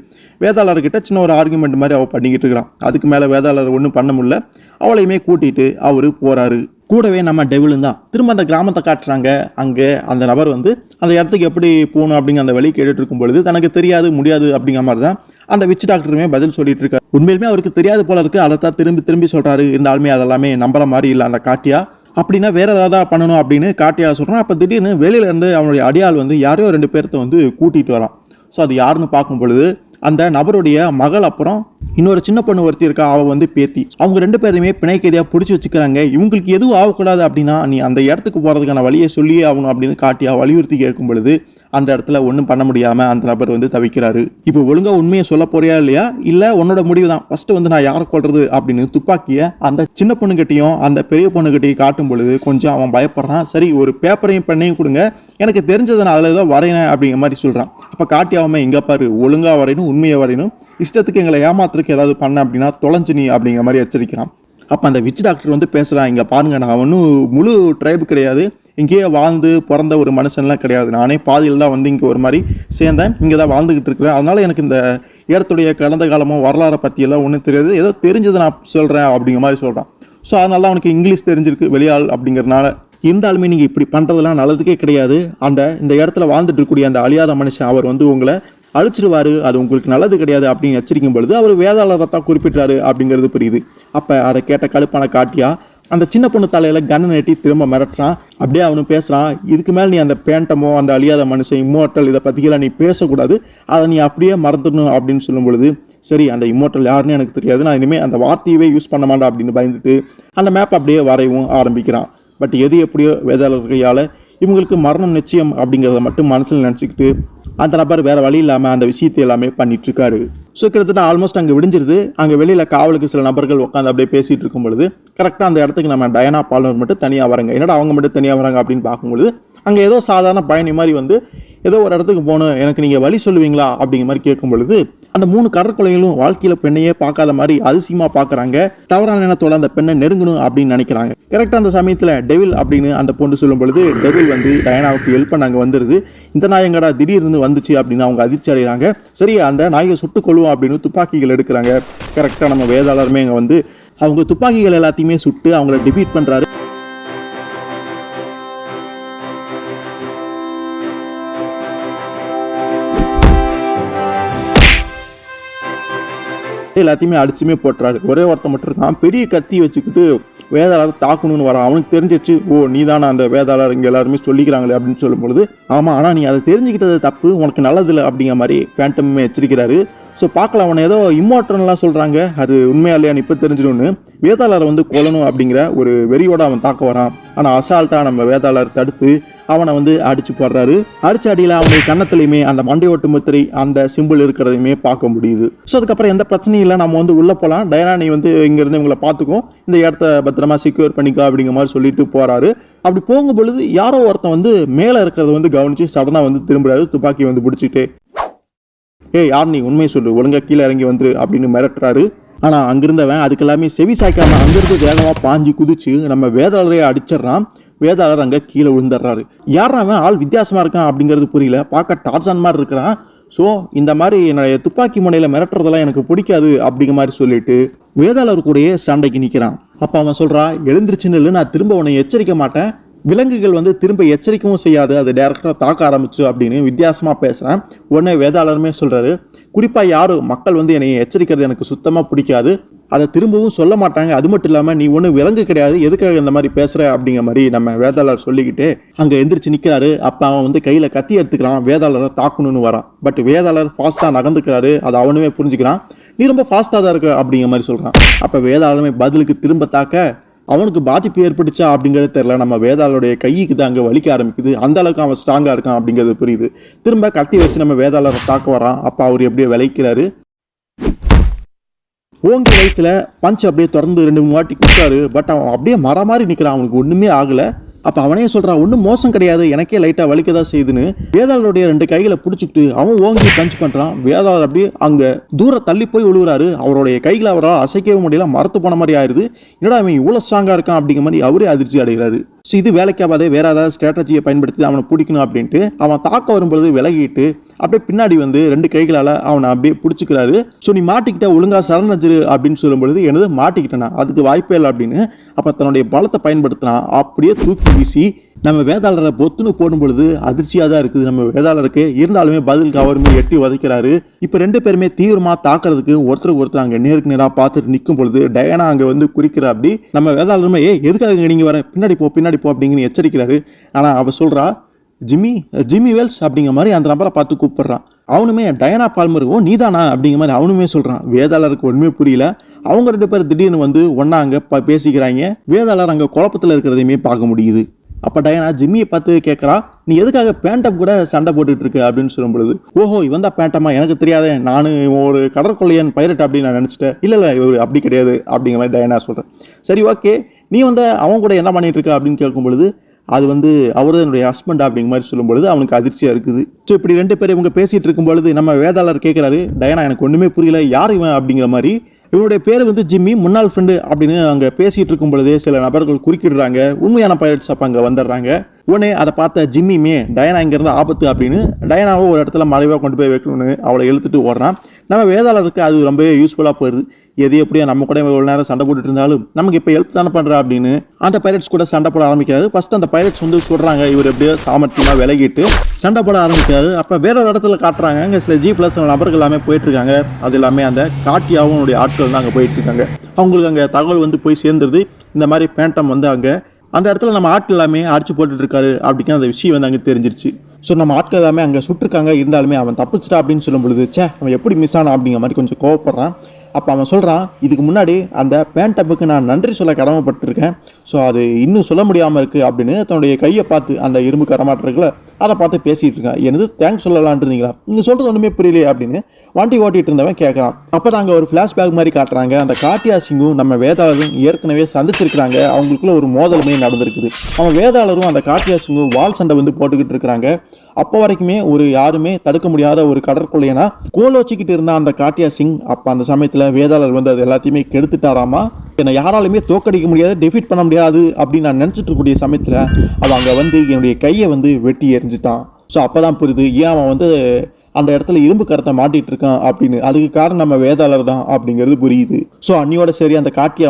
வேதாளர்கிட்ட சின்ன ஒரு ஆர்குமெண்ட் மாதிரி அவள் பண்ணிக்கிட்டு இருக்கிறான். அதுக்கு மேலே வேதாளர் ஒன்றும் பண்ண முடியல, அவளையுமே கூட்டிகிட்டு அவர் போகிறாரு. கூடவே நம்ம டெவிலும் தான். திரும்ப அந்த கிராமத்தை காட்டுறாங்க. அங்கே அந்த நபர் வந்து அந்த இடத்துக்கு எப்படி போகணும் அப்படிங்கிற அந்த வழி கேட்டுட்டு இருக்கும் பொழுது தனக்கு தெரியாது முடியாது அப்படிங்கிற மாதிரி தான் அந்த விச் டாக்டருமே பதில் சொல்லிட்டு இருக்காரு. உண்மையிலுமே அவருக்கு தெரியாது போல இருக்கு, அதை தான் திரும்பி திரும்பி சொல்கிறாரு. இருந்தாலுமே அதெல்லாமே நம்புற மாதிரி இல்லை அந்த காட்டியா. அப்படின்னா வேற ஏதாவது பண்ணணும் அப்படின்னு காட்டியா சொல்கிறான். அப்போ திடீர்னு வெளியிலேருந்து அவனுடைய அடியாள் வந்து யாரையோ 2 பேர்த்த வந்து கூட்டிகிட்டு வரான். ஸோ அது யாருன்னு பார்க்கும் பொழுது அந்த நபருடைய மகள், அப்புறம் இன்னொரு சின்ன பொண்ணு ஒருத்தி இருக்கா, அவள் வந்து பேத்தி. அவங்க 2 பேருமே பிணை கைதியாக பிடிச்சி வச்சுக்கிறாங்க. இவங்களுக்கு எதுவும் ஆகக்கூடாது அப்படின்னா நீ அந்த இடத்துக்கு போகிறதுக்கான வழியை சொல்லியே ஆகணும் அப்படின்னு காட்டியா வலியுறுத்தி கேட்கும் பொழுது அந்த இடத்துல ஒன்றும் பண்ண முடியாமல் அந்த நபர் வந்து தவிக்கிறாரு. இப்போ ஒழுங்காக உண்மையை சொல்ல போறியா இல்லையா, இல்லை உன்னோட முடிவு தான், ஃபஸ்ட்டு வந்து நான் யாரை கொள்றது அப்படின்னு துப்பாக்கியை அந்த சின்ன பொண்ணுகிட்டையும் அந்த பெரிய பொண்ணுகிட்டையும் காட்டும் பொழுது கொஞ்சம் அவன் பயப்படுறான். சரி, ஒரு பேப்பரையும் பெண்ணையும் கொடுங்க, எனக்கு தெரிஞ்சதை நான் அதில் ஏதோ வரையினேன் அப்படிங்கிற மாதிரி சொல்கிறான். அப்போ காட்டி அவன் இங்கே பாரு, ஒழுங்காக வரையணும், உண்மையை வரையணும், இஷ்டத்துக்கு எங்களை ஏமாத்துறதுக்கு ஏதாவது பண்ண அப்படின்னா தொலைஞ்சு நீ அப்படிங்கிற மாதிரி எச்சரிக்கிறான். அப்போ அந்த விச் டாக்டர் வந்து பேசுகிறான், இங்கே பாருங்கள், நான் ஒன்றும் முழு ட்ரைபு கிடையாது, இங்கேயே வாழ்ந்து பிறந்த ஒரு மனுஷன்லாம் கிடையாது, நானே பாதியில் தான் வந்து இங்கே ஒரு மாதிரி சேர்ந்தேன், இங்கே தான் வாழ்ந்துக்கிட்டு இருக்கிறேன், அதனால் எனக்கு இந்த இடத்துடைய கடந்த காலமோ வரலாறை பற்றியெல்லாம் ஒன்றும் தெரியாது, ஏதோ தெரிஞ்சதை நான் சொல்கிறேன் அப்படிங்கிற மாதிரி சொல்கிறான். ஸோ அதனால தான் அவனுக்கு இங்கிலீஷ் தெரிஞ்சிருக்கு வெளியாள் அப்படிங்கிறனால. இருந்தாலுமே நீங்கள் இப்படி பண்ணுறதுலாம் நல்லதுக்கே கிடையாது, இந்த இடத்துல வாழ்ந்துட்டு இருக்கக்கூடிய அந்த அழியாத மனுஷன் அவர் வந்து உங்களை அழிச்சிருவாரு, அது உங்களுக்கு நல்லது கிடையாது அப்படின்னு எச்சரிக்கும் பொழுது அவர் வேதாளரை தான் குறிப்பிட்டாரு அப்படிங்கிறது புரியுது. அப்போ அதை கேட்ட கடுப்பான காட்டியா அந்த சின்ன பொண்ணு தலையில கண்ணை நட்டி திரும்ப மிரட்டுறான். அப்படியே அவனு பேசுறான், இதுக்கு மேலே நீ அந்த பேண்டமோ அந்த அழியாத மனுஷன் இம்மோர்டல் இதை பற்றிலாம் நீ பேசக்கூடாது, அதை நீ அப்படியே மறந்துடணும் அப்படின்னு சொல்லும் பொழுது, சரி அந்த இம்மோர்டல் யாருன்னு எனக்கு தெரியாது, நான் இனிமேல் அந்த வார்த்தையவே யூஸ் பண்ண மாட்டேன் அப்படின்னு பயந்துட்டு அந்த மேப் அப்படியே வரையவும் ஆரம்பிக்கிறான். பட் எது எப்படியோ வேதாளர் கையால் இவங்களுக்கு மரணம் நிச்சயம் அப்படிங்கிறத மட்டும் மனசில் நினச்சிக்கிட்டு அந்த நபர் வேற வழி இல்லாமல் அந்த விஷயத்தை எல்லாமே பண்ணிட்டு இருக்காரு. ஸோ கிட்டத்தட்ட ஆல்மோஸ்ட் அங்கே விடிஞ்சிருது. அங்கே வெளியில் காவலுக்கு சில நபர்கள் உட்காந்து அப்படியே பேசிட்டு இருக்கும் பொழுது கரெக்டாக அந்த இடத்துக்கு நம்ம டயனா பால்மர் மட்டும் தனியாக வராங்க. என்னடா அவங்க மட்டும் தனியாக வராங்க அப்படின்னு பார்க்கும்பொழுது அங்கே ஏதோ சாதாரண பயணி மாதிரி வந்து ஏதோ ஒரு இடத்துக்கு போகணும், எனக்கு நீங்கள் வழி சொல்லுவீங்களா அப்படிங்கிற மாதிரி கேட்கும் பொழுது அந்த 3 கடற்கொலைகளும் வாழ்க்கையில் பெண்ணையே பார்க்காத மாதிரி அதிசயமாக பார்க்குறாங்க. தவறான எண்ணத்தோட அந்த பெண்ணை நெருங்கணும் அப்படின்னு நினைக்கிறாங்க. கரெக்டாக அந்த சமயத்தில் டெவில் அப்படின்னு அந்த பொண்ணு சொல்லும் பொழுது டெவில் வந்து டயனாவுக்கு ஹெல்ப் பண்ண அங்கே வந்துடுது. இந்த நாயங்கடா திடீர்னு வந்துச்சு அப்படின்னு அவங்க அதிர்ச்சி அடைகிறாங்க. சரி அந்த நாயை சுட்டு கொள்வோம் அப்படின்னு துப்பாக்கிகள் எடுக்கிறாங்க. கரெக்டாக நம்ம வேதாளருமே அங்கே வந்து அவங்க துப்பாக்கிகள் எல்லாத்தையுமே சுட்டு அவங்கள டிஃபீட் பண்ணுறாரு. எல்லாத்தையுமே அடிச்சுமே போட்டுறாரு. ஒரே ஒருத்தன் மட்டும் இருக்கான், பெரிய கத்தி வச்சுக்கிட்டு வேதாளர் தாக்கணும்னு வரான். அவனுக்கு தெரிஞ்சிச்சு, ஓ நீ தானே அந்த வேதாளர், இங்கே எல்லாருமே சொல்லிக்கிறாங்களே அப்படின்னு சொல்லும் பொழுது, ஆமாம் ஆனால் நீ அதை தெரிஞ்சுக்கிட்டது தப்பு, உனக்கு நல்லதில்லை அப்படிங்கிற மாதிரி பேண்டமே எச்சரிக்கிறாரு. ஸோ பார்க்கலாம், அவனை ஏதோ இம்மோர்டல்லாம் சொல்கிறாங்க, அது உண்மையா இல்லையான்னு இப்போ தெரிஞ்சிடும்னு வேதாளரை வந்து கொல்லணும் அப்படிங்கிற ஒரு வெறியோட அவன் தாக்க வரான். ஆனால் அசால்ட்டாக நம்ம வேதாளர் தடுத்து அவனை வந்து அடிச்சு போடுறாரு. அடிச்சு அடியில் அவனுக்கு கன்னத்துலையுமே அந்த மண்டையோட்டு முத்திரை அந்த சிம்பிள் இருக்கிறதையுமே பார்க்க முடியுது. ஸோ அதுக்கப்புறம் எந்த பிரச்சனையும் இல்லை, நம்ம வந்து உள்ளே போகலாம், டயனா நீ வந்து இங்கேருந்து இவங்களை பார்த்துக்கும், இந்த இடத்த பத்திரமா செக்யூர் பண்ணிக்கோ அப்படிங்கிற மாதிரி சொல்லிட்டு போகிறாரு. அப்படி போகும் பொழுது யாரோ ஒருத்தன் வந்து மேலே இருக்கிறத வந்து கவனித்து சடனாக வந்து திரும்புறாரு, துப்பாக்கி வந்து பிடிச்சிட்டு, ஏய் யார் நீ, உண்மையை சொல்லு, ஒழுங்கா கீழே இறங்கி வந்துரு அப்படின்னு மிரட்டுறாரு. ஆனால் அங்கிருந்தவன் அதுக்கு எல்லாமே செவி சாய்க்காம அங்கிருந்து வேகமாக பாஞ்சு குதிச்சு நம்ம வேதாளரையே அடிச்சிடறான். வேதாளர் அங்கே கீழே விழுந்துடுறாரு. யாரா அவன், ஆள் வித்தியாசமாக இருக்கான் அப்படிங்கிறது புரியல, பார்க்க டார்சான் மாதிரி இருக்கிறான். ஸோ இந்த மாதிரி என்னுடைய துப்பாக்கி முனையில் மிரட்டுறதெல்லாம் எனக்கு பிடிக்காது அப்படிங்கிற மாதிரி சொல்லிட்டு வேதாளர் கூடயே சண்டைக்கு நிற்கிறான். அப்போ அவன் சொல்கிறா, எழுந்திருச்சுன்னு இல்லை, நான் திரும்ப உன்னை எச்சரிக்க மாட்டேன், விலங்குகள் வந்து திரும்ப எச்சரிக்கவும் செய்யாது, அது டைரக்டாக தாக்க ஆரம்பிச்சு அப்படின்னு வித்தியாசமாக பேசுகிறேன். உடனே வேதாளருமே சொல்கிறாரு, குறிப்பாக யாரும் மக்கள் வந்து என்னை எச்சரிக்கிறது எனக்கு சுத்தமாக பிடிக்காது, அதை திரும்பவும் சொல்ல மாட்டாங்க, அது மட்டும் இல்லாமல் நீ ஒன்றும் விலங்கு கிடையாது, எதுக்காக இந்த மாதிரி பேசுகிற அப்படிங்கிற மாதிரி நம்ம வேதாளர் சொல்லிக்கிட்டு அங்கே எந்திரிச்சு நிற்கிறாரு. அப்போ அவன் வந்து கையில் கத்தி எடுத்துக்கிறான், வேதாளரை தாக்கணும்னு வரான். பட் வேதாளர் ஃபாஸ்ட்டாக நகர்ந்துக்கிறாரு, அதை அவனுமே புரிஞ்சுக்கிறான், நீ ரொம்ப ஃபாஸ்ட்டாக தான் இருக்க அப்படிங்கிற மாதிரி சொல்கிறான். அப்போ வேதாளருமே பதிலுக்கு திரும்ப தாக்க அவனுக்கு பாதிப்பு ஏற்பட்டுச்சா அப்படிங்கிறது தெரியல, நம்ம வேதாளருடைய கைக்கு தான் அங்கே வலிக்க ஆரம்பிக்குது, அந்த அளவுக்கு அவன் ஸ்ட்ராங்காக இருக்கான் அப்படிங்கிறது புரியுது. திரும்ப கத்தி வச்சு நம்ம வேதாளரை தாக்க வரான். அப்போ அவர் எப்படியோ விளைக்கிறாரு, ஓங்கி வயிற்றுல பஞ்ச் அப்படியே தொடர்ந்து 2-3 வாட்டி குடுத்தாரு. பட் அவன் அப்படியே மர மாதிரி நிற்கிறான், அவனுக்கு ஒன்றுமே ஆகலை. அப்போ அவனே சொல்கிறான், ஒன்றும் மோசம் கிடையாது, எனக்கே லைட்டாக வலிக்க தான் செய்யுதுன்னு. வேதாளருடைய 2 கைகளை பிடிச்சிக்கிட்டு அவன் ஓங்கி பஞ்ச் பண்ணுறான். வேதாளர் அப்படியே அங்கே தூரம் தள்ளி போய் விழுவுறாரு. அவருடைய கைகளை அவரால் அசைக்கவே முடியல, மரத்து போன மாதிரி ஆயிடுது. என்னடா அவன் இவ்வளோ ஸ்ட்ராங்காக இருக்கான் அப்படிங்கிற மாதிரி அவரே அதிர்ச்சி அடைகிறாரு. ஸோ இது வேலைக்காகாதே, வேற ஏதாவது ஸ்ட்ராட்டஜியை பயன்படுத்தி அவனை பிடிக்கணும் அப்படின்ட்டு அவன் தாக்க வரும்பொழுது விலகிட்டு அப்படியே பின்னாடி வந்து 2 கைகளால் அவனை அப்படியே பிடிச்சிக்கிறாரு. ஸோ நீ மாட்டிக்கிட்ட, ஒழுங்கா சரணஞ்சிரு அப்படின்னு சொல்லும் பொழுது எனது மாட்டிக்கிட்டேனா, அதுக்கு வாய்ப்பே இல்லை அப்படின்னு அப்போ தன்னுடைய பலத்தை பயன்படுத்தினா அப்படியே தூக்கி வீசி நம்ம வேதாளரை பொத்துன்னு போடும் பொழுது அதிர்ச்சியாக தான் இருக்குது நம்ம வேதாளருக்கு. இருந்தாலுமே பதிலுக்கு அவருமே எட்டி உதைக்கிறாரு. இப்போ 2 பேருமே தீவிரமாக தாக்குறதுக்கு ஒருத்தருக்கு ஒருத்தர் அங்கே நேருக்கு நேராக பார்த்துட்டு நிற்கும் பொழுது டயனா அங்கே வந்து குறிக்கிற அப்படி நம்ம வேதாளருமே, எதுக்காக நீங்கள் வர, பின்னாடி போ அப்படிங்கிற எச்சரிக்கிறாரு. ஆனால் அவ சொல்கிறா, ஜிம்மி வெல்ஸ் அப்படிங்கிற மாதிரி அந்த நபரை பார்த்து கூப்பிடுறான். அவனுமே டயனா பால்மர், ஓ நீதானா அப்படிங்கிற மாதிரி அவனுமே சொல்கிறான். வேதாளருக்கு ஒன்றுமே புரியல. அவங்க 2 பேர் திடீர்னு வந்து ஒன்றா அங்கே பேசிக்கிறாங்க. வேதாளர் அங்கே குழப்பத்தில் இருக்கிறதையுமே பார்க்க முடியுது. அப்போ டயானா ஜிம்மியை பார்த்து கேட்குறா, நீ எதுக்காக பேண்டம் கூட சண்டை போட்டுட்டு இருக்க அப்படின்னு சொல்லும் பொழுது, ஓஹோ இவன் தான் பேண்டமா, எனக்கு தெரியாதே, நான் ஒரு கடற்கொள்ளையன் பைரட் அப்படின்னு நான் நினச்சிட்டேன், இல்லை இவர் அப்படி கிடையாது அப்படிங்கிற மாதிரி டயானா சொல்கிறேன். சரி ஓகே, நீ அவன் கூட என்ன பண்ணிட்டு இருக்க அப்படின்னு கேட்கும் பொழுது, அது அவரு என்னுடைய ஹஸ்பண்ட் அப்படிங்கிற மாதிரி சொல்லும் பொழுது அவனுக்கு அதிர்ச்சியா இருக்குது. ஸோ இப்படி 2 பேர் இவங்க பேசிட்டு இருக்கும் பொழுது நம்ம வேதாளர் கேட்கிறாரு, டயானா எனக்கு ஒண்ணுமே புரியல, யார் இவன் அப்படிங்கிற மாதிரி. இவனுடைய பேர் ஜிம்மி, முன்னாள் ஃப்ரெண்டு அப்படின்னு அங்க பேசிட்டு இருக்கும் பொழுதே சில நபர்கள் குறுக்கிடுறாங்க. உண்மையான பைரட்ஸ் அப்ப அங்க வந்துடுறாங்க. உடனே அதை பார்த்த ஜிம்மியுமே டயானா இங்க இருந்து ஆபத்து அப்படின்னு டயானாவை ஒரு இடத்துல மறைவா கொண்டு போய் வைக்கணும்னு அவளை இழுத்துட்டு ஓடுறான். நம்ம வேதாளருக்கு அது ரொம்ப யூஸ்ஃபுல்லா போயிருது. எது எப்படியா நம்ம கூட இவ்வளவு நேரம் சண்டை போட்டுட்டு இருந்தாலும் நமக்கு இப்போ ஹெல்ப் தானே பண்றா அப்படின்னு அந்த பைரட்ஸ் கூட சண்டை போட ஆரம்பிக்கிறாரு. ஃபர்ஸ்ட் அந்த பைரட்ஸ் சொல்றாங்க இவர் எப்படியோ சாமர்த்தியமா விலகிட்டு சண்டை போட ஆரம்பிக்கிறாரு. அப்ப வேற ஒரு இடத்துல காட்டுறாங்க, அங்க சில G+ நபர்கள் எல்லாமே போயிட்டு இருக்காங்க. அது எல்லாமே அந்த காட்டியாவும் ஆட்கள் தான் அங்க போயிட்டு இருக்காங்க. அவங்களுக்கு அங்க தகவல் போய் சேர்ந்துருது, இந்த மாதிரி பேண்டம் அங்க அந்த இடத்துல நம்ம ஆட்கள் எல்லாமே அடிச்சு போட்டுட்டு இருக்காரு அப்படிங்கிற அந்த விஷயம் அங்கே தெரிஞ்சிருச்சு. ஸோ நம்ம ஆட்கள் எல்லாமே அங்கே சுட்டிருக்காங்க, இருந்தாலுமே அவன் தப்பிச்சிட்டா அப்படின்னு சொல்லும் பொழுது, சே அவன் எப்படி மிஸ் ஆனா அப்படிங்கிற மாதிரி கொஞ்சம் கோவப்படுறான். அப்போ அவன் சொல்கிறான், இதுக்கு முன்னாடி அந்த பேண்டப்புக்கு நான் நன்றி சொல்ல கடமைப்பட்டிருக்கேன், ஸோ அது இன்னும் சொல்ல முடியாமல் இருக்குது அப்படின்னு தன்னுடைய கையை பார்த்து அந்த இரும்பு கரமாட்டிருக்குல அதை பார்த்து பேசிகிட்டு இருக்கேன். எனது தேங்க்ஸ் சொல்லலான் இருந்தீங்களா, நீங்கள் சொல்கிறது ஒன்றுமே புரியலையே அப்படின்னு வண்டி ஓட்டிகிட்டு இருந்தவன் கேட்குறான். அப்போ நாங்கள் ஒரு ஃப்ளாஷ்பேக் மாதிரி காட்டுறாங்க. அந்த காட்டியா சிங்கும் நம்ம வேதாளரும் ஏற்கனவே சந்திச்சிருக்கிறாங்க. அவங்களுக்குள்ள ஒரு மோதலுமே நடந்திருக்குது. அவன் வேதாளரும் அந்த காட்டியா சிங்கும் வால் சண்டை போட்டுக்கிட்டு இருக்கிறாங்க. அப்போ வரைக்குமே யாருமே தடுக்க முடியாத ஒரு கடற்கொள்ளையனா கோல் வச்சுக்கிட்டு இருந்தா அந்த காட்டியா சிங் அப்போ அந்த சமயத்தில் வேதாளர் அது எல்லாத்தையுமே கெடுத்துட்டாராமா. என்னை யாராலுமே தோக்கடிக்க முடியாது, டெஃபீட் பண்ண முடியாது அப்படின்னு நான் நினச்சிட்டு இருக்கக்கூடிய சமயத்தில் அவன் அங்கே என்னுடைய கையை வெட்டி எறிஞ்சிட்டான். ஸோ அப்போ தான் புரியுது ஏன் அவன் அந்த இடத்துல இரும்பு கரத்தை மாட்டிட்டு இருக்கான் அப்படின்னு. அதுக்கு காரணம் நம்ம வேதாளர் தான் அப்படிங்கிறது புரியுது. ஸோ அன்னியோட சரி அந்த காட்டியா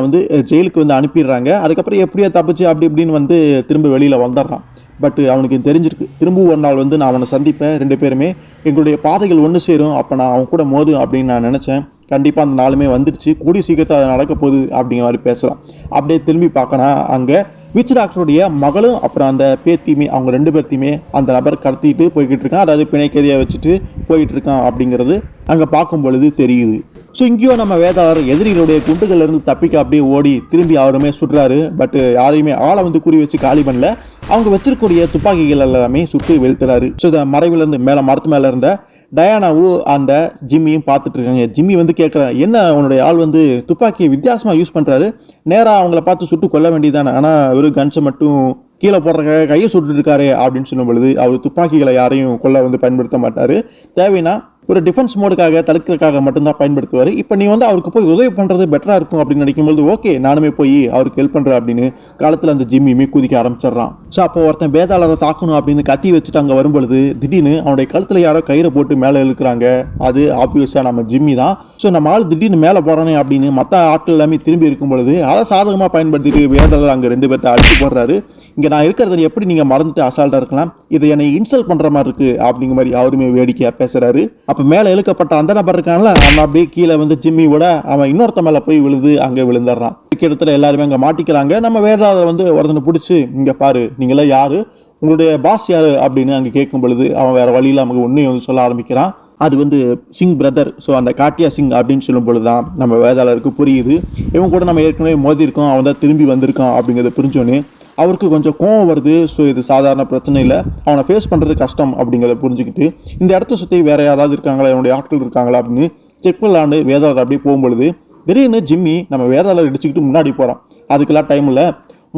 ஜெயிலுக்கு அனுப்பிடுறாங்க. அதுக்கப்புறம் எப்படியா தப்பிச்சு அப்படி இப்படின்னு திரும்ப வெளியில் வந்துடுறான். பட் அவனுக்கு தெரிஞ்சிருக்கு, திரும்பவும் ஒரு நாள் நான் அவனை சந்திப்பேன், 2 பேருமே எங்களுடைய பாதைகள் ஒன்று சேரும், அப்போ நான் அவன் கூட மோதும் அப்படின்னு நான் நினச்சேன். கண்டிப்பாக அந்த நாளுமே வந்துடுச்சு, கூடிய சீக்கிரத்தில் அது நடக்க போகுது அப்படிங்கிற மாதிரி பேசுகிறான். அப்படியே திரும்பி பார்க்கணும், அங்கே விச் டாக்டருடைய மகளும் அப்புறம் அந்த பேத்தியுமே அவங்க 2 பேர்த்தையுமே அந்த நபர் கடத்திட்டு போய்கிட்டு இருக்கான். அதாவது பிணைக்கதியாக வச்சுட்டு போயிட்டு இருக்கான் அப்படிங்கிறது அங்கே பார்க்கும் பொழுது தெரியுது. ஸோ இங்கேயும் நம்ம வேதாளர் எதிரிகளுடைய குண்டுகள்லேருந்து தப்பிக்க அப்படியே ஓடி திரும்பி அவருமே சுடுறாரு. பட் யாரையுமே ஆளை குறி வச்சு காலி பண்ணல. அவங்க வச்சிருக்கக்கூடிய துப்பாக்கிகள் எல்லாமே சுட்டு வெளுத்துறாரு. ஸோ இந்த மறைவிலேருந்து மேலே மரத்து மேலே இருந்த டயானாவும் அந்த ஜிம்மியும் பார்த்துட்டு இருக்காங்க. ஜிம்மி கேட்குறேன், என்ன அவனுடைய ஆள் துப்பாக்கியை வித்தியாசமாக யூஸ் பண்ணுறாரு, நேராக அவங்கள பார்த்து சுட்டு கொல்ல வேண்டியதானே, ஆனால் வெறும் கன்ஸை மட்டும் கீழே போடுற கையை சுட்டு இருக்காரு அப்படின்னு சொல்லும் பொழுது அவர் துப்பாக்கிகளை யாரையும் கொல்ல பயன்படுத்த மாட்டார். தேவைன்னா ஒரு டிஃபென்ஸ் மோடுக்காக தடுக்கிறதுக்காக மட்டும்தான் பயன்படுத்துவார். இப்போ நீ அவருக்கு போய் உதவி பண்ணுறது பெட்டராக இருக்கும் அப்படின்னு நினைக்கும்போது ஓகே நானுமே போய் அவருக்கு ஹெல்ப் பண்ணுறேன் அப்படின்னு காலத்தில் அந்த ஜிம்மியுமே குதிக்க ஆரம்பிச்சிடறான். ஸோ அப்போ ஒருத்தன் வேதாளரை தாக்கணும் அப்படின்னு கத்தி வச்சுட்டு அங்கே வரும்பொழுது திடீர்னு அவனுடைய கழுத்தில் யாரோ கயிறை போட்டு மேலே இழுக்கிறாங்க. அது ஆப்வியஸாக நம்ம ஜிம்மி தான். ஸோ நம்ம ஆள் திடீர்னு மேலே போகிறானே அப்படின்னு மற்ற ஆட்கள் எல்லாமே திரும்பி இருக்கும் பொழுது அதை சாதகமாக பயன்படுத்திட்டு வேதாளர் அங்கே 2 பேர்த்த அடிச்சு போடுறாரு. இங்கே நான் இருக்கிறத எப்படி நீங்கள் மறந்துட்டு அசால்ட்டாக இருக்கலாம், இதை என்னை இன்சல்ட் பண்ணுற மாதிரி இருக்குது அப்படிங்கிற மாதிரி அவருமே வேடிக்கையாக பேசுகிறாரு. அப்போ மேலே இழுக்கப்பட்ட அந்த நபர் இருக்கான்ல அவன் அப்படியே கீழே ஜிம்மியோட அவன் இன்னொருத்த மேலே போய் விழுது அங்கே விழுந்துடுறான். இடத்துல எல்லாருமே அங்கே மாட்டிக்கிறாங்க. நம்ம வேதாளர் ஒருத்தனை பிடிச்சி இங்கே பாரு நீங்களாம் யாரு, உங்களுடைய பாஸ் யாரு அப்படின்னு அங்கே கேட்கும் பொழுது அவன் வேற வழியில் நமக்கு உண்மையை சொல்ல ஆரம்பிக்கிறான். அது சிங் பிரதர். ஸோ அந்த காட்டியா சிங் அப்படின்னு சொல்லும் பொழுது தான் நம்ம வேதாளருக்கு புரியுது இவன் கூட நம்ம ஏற்கனவே மோதிருக்கோம், அவன் தான் திரும்பி வந்திருக்கான் அப்படிங்கிறத புரிஞ்சோன்னே அவருக்கு கொஞ்சம் கோவம் வருது. ஸோ இது சாதாரண பிரச்சனை இல்லை, அவனை ஃபேஸ் பண்ணுறது கஷ்டம் அப்படிங்கிறத புரிஞ்சுக்கிட்டு இந்த இடத்த சுற்றி வேற யாராவது இருக்காங்களா, என்னுடைய ஆட்கள் இருக்காங்களா அப்படின்னு செக் பண்ணலான்னு வேதாளர் அப்படியே போகும்பொழுது திடீர்னு ஜிம்மி நம்ம வேதாளர் இடிச்சுக்கிட்டு முன்னாடி போகிறான். அதுக்கெல்லாம் டைம் இல்லை,